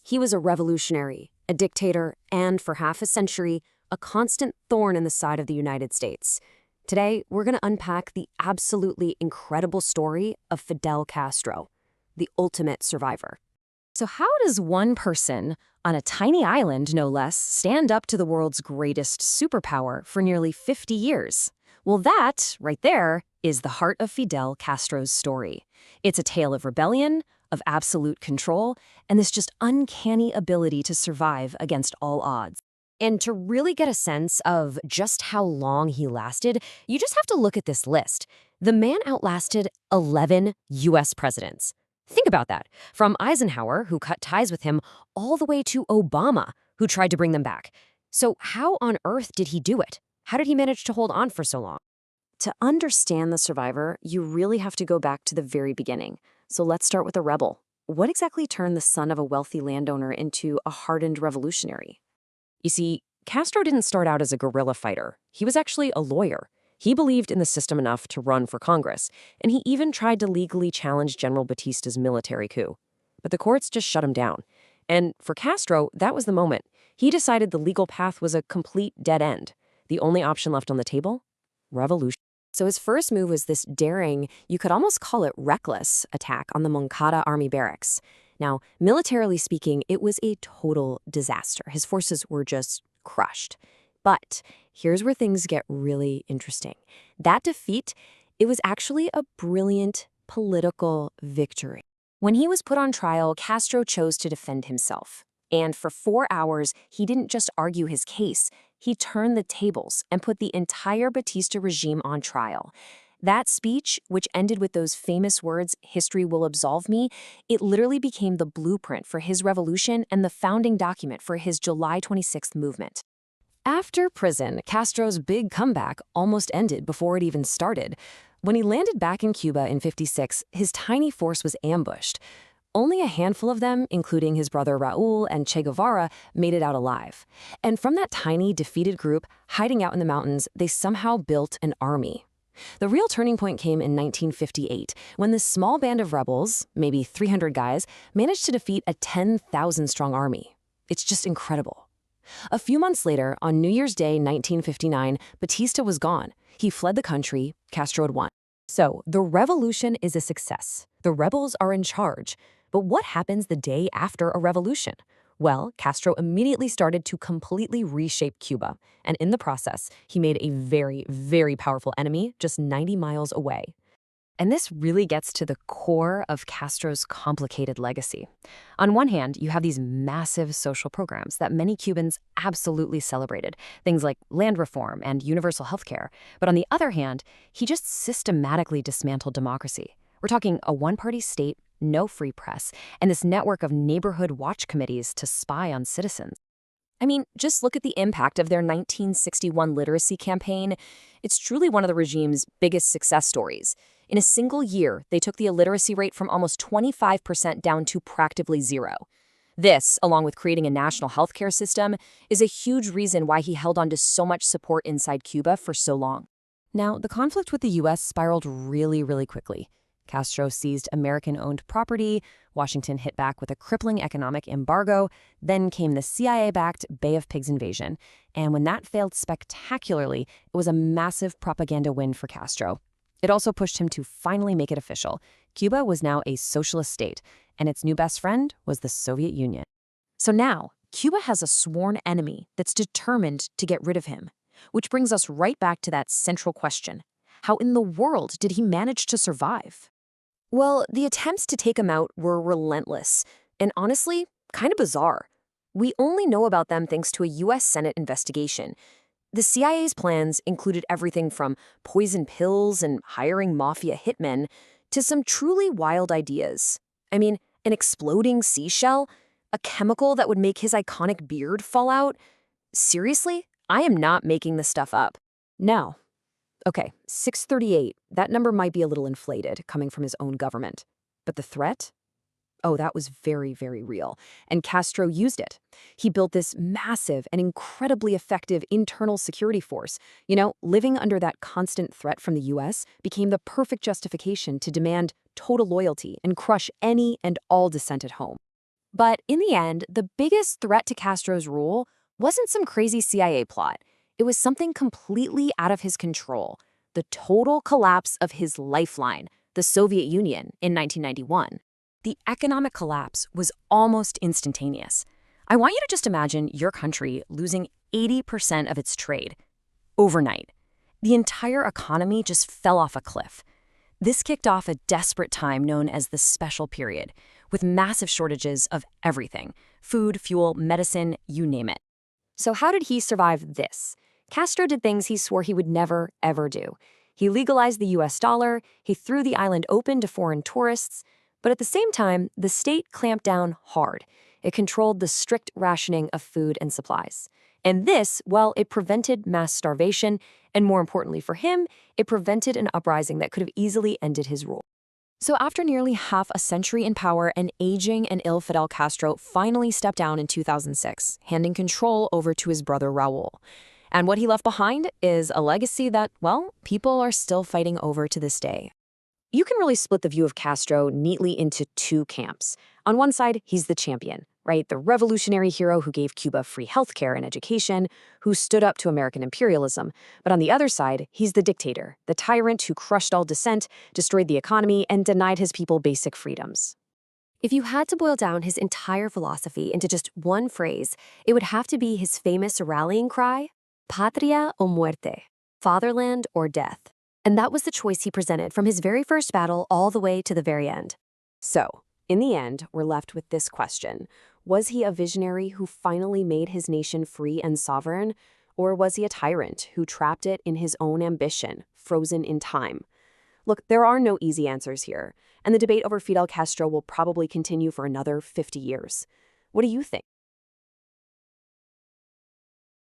He was a revolutionary, a dictator, and for half a century, a constant thorn in the side of the United States. Today, we're going to unpack the absolutely incredible story of Fidel Castro, the ultimate survivor. So how does one person, on a tiny island no less, stand up to the world's greatest superpower for nearly 50 years? Well, that, right there, is the heart of Fidel Castro's story. It's a tale of rebellion, of absolute control, and this just uncanny ability to survive against all odds. And to really get a sense of just how long he lasted, you just have to look at this list. The man outlasted 11 U.S. presidents. Think about that. From Eisenhower, who cut ties with him, all the way to Obama, who tried to bring them back. So how on earth did he do it? How did he manage to hold on for so long? To understand the survivor, you really have to go back to the very beginning. So let's start with a rebel. What exactly turned the son of a wealthy landowner into a hardened revolutionary? You see, Castro didn't start out as a guerrilla fighter. He was actually a lawyer. He believed in the system enough to run for Congress, and he even tried to legally challenge General Batista's military coup. But the courts just shut him down. And for Castro, that was the moment. He decided the legal path was a complete dead end. The only option left on the table? Revolution. So his first move was this daring, you could almost call it reckless, attack on the Moncada army barracks. Now, militarily speaking, it was a total disaster. His forces were just crushed. But here's where things get really interesting. That defeat, it was actually a brilliant political victory. When he was put on trial, Castro chose to defend himself. And for 4 hours, he didn't just argue his case. He turned the tables and put the entire Batista regime on trial. That speech, which ended with those famous words, "History will absolve me," it literally became the blueprint for his revolution and the founding document for his July 26th movement. After prison, Castro's big comeback almost ended before it even started. When he landed back in Cuba in '56, his tiny force was ambushed. Only a handful of them, including his brother Raúl and Che Guevara, made it out alive. And from that tiny, defeated group, hiding out in the mountains, they somehow built an army. The real turning point came in 1958, when this small band of rebels, maybe 300 guys, managed to defeat a 10,000-strong army. It's just incredible. A few months later, on New Year's Day 1959, Batista was gone. He fled the country. Castro had won. So, the revolution is a success. The rebels are in charge. But what happens the day after a revolution? Well, Castro immediately started to completely reshape Cuba. And in the process, he made a very, very powerful enemy just 90 miles away. And this really gets to the core of Castro's complicated legacy. On one hand, you have these massive social programs that many Cubans absolutely celebrated, things like land reform and universal health care. But on the other hand, he just systematically dismantled democracy. We're talking a one-party state, no free press, and this network of neighborhood watch committees to spy on citizens. I mean, just look at the impact of their 1961 literacy campaign. It's truly one of the regime's biggest success stories. In a single year, they took the illiteracy rate from almost 25% down to practically zero. This, along with creating a national healthcare system, is a huge reason why he held on to so much support inside Cuba for so long. Now, the conflict with the U.S. spiraled really, really quickly. Castro seized American-owned property, Washington hit back with a crippling economic embargo, then came the CIA-backed Bay of Pigs invasion, and when that failed spectacularly, it was a massive propaganda win for Castro. It also pushed him to finally make it official. Cuba was now a socialist state, and its new best friend was the Soviet Union. So now, Cuba has a sworn enemy that's determined to get rid of him, which brings us right back to that central question. How in the world did he manage to survive? Well, the attempts to take him out were relentless, and honestly, kind of bizarre. We only know about them thanks to a U.S. Senate investigation. The CIA's plans included everything from poison pills and hiring mafia hitmen to some truly wild ideas. I mean, an exploding seashell? A chemical that would make his iconic beard fall out? Seriously? I am not making this stuff up. Now, okay, 638, that number might be a little inflated, coming from his own government. But the threat? Oh, that was very, very real. And Castro used it. He built this massive and incredibly effective internal security force. You know, living under that constant threat from the U.S. became the perfect justification to demand total loyalty and crush any and all dissent at home. But in the end, the biggest threat to Castro's rule wasn't some crazy CIA plot. It was something completely out of his control: the total collapse of his lifeline, the Soviet Union, in 1991. The economic collapse was almost instantaneous. I want you to just imagine your country losing 80% of its trade overnight. The entire economy just fell off a cliff. This kicked off a desperate time known as the Special Period, with massive shortages of everything: food, fuel, medicine, you name it. So how did he survive this? Castro did things he swore he would never, ever do. He legalized the US dollar, he threw the island open to foreign tourists, but at the same time, the state clamped down hard. It controlled the strict rationing of food and supplies. And this, well, it prevented mass starvation, and more importantly for him, it prevented an uprising that could have easily ended his rule. So after nearly half a century in power, an aging and ill Fidel Castro finally stepped down in 2006, handing control over to his brother Raúl. And what he left behind is a legacy that, well, people are still fighting over to this day. You can really split the view of Castro neatly into two camps. On one side, he's the champion, right? The revolutionary hero who gave Cuba free healthcare and education, who stood up to American imperialism. But on the other side, he's the dictator, the tyrant who crushed all dissent, destroyed the economy, and denied his people basic freedoms. If you had to boil down his entire philosophy into just one phrase, it would have to be his famous rallying cry: Patria o muerte, fatherland or death. And that was the choice he presented from his very first battle all the way to the very end. So, in the end, we're left with this question: was he a visionary who finally made his nation free and sovereign? Or was he a tyrant who trapped it in his own ambition, frozen in time? Look, there are no easy answers here, and the debate over Fidel Castro will probably continue for another 50 years. What do you think?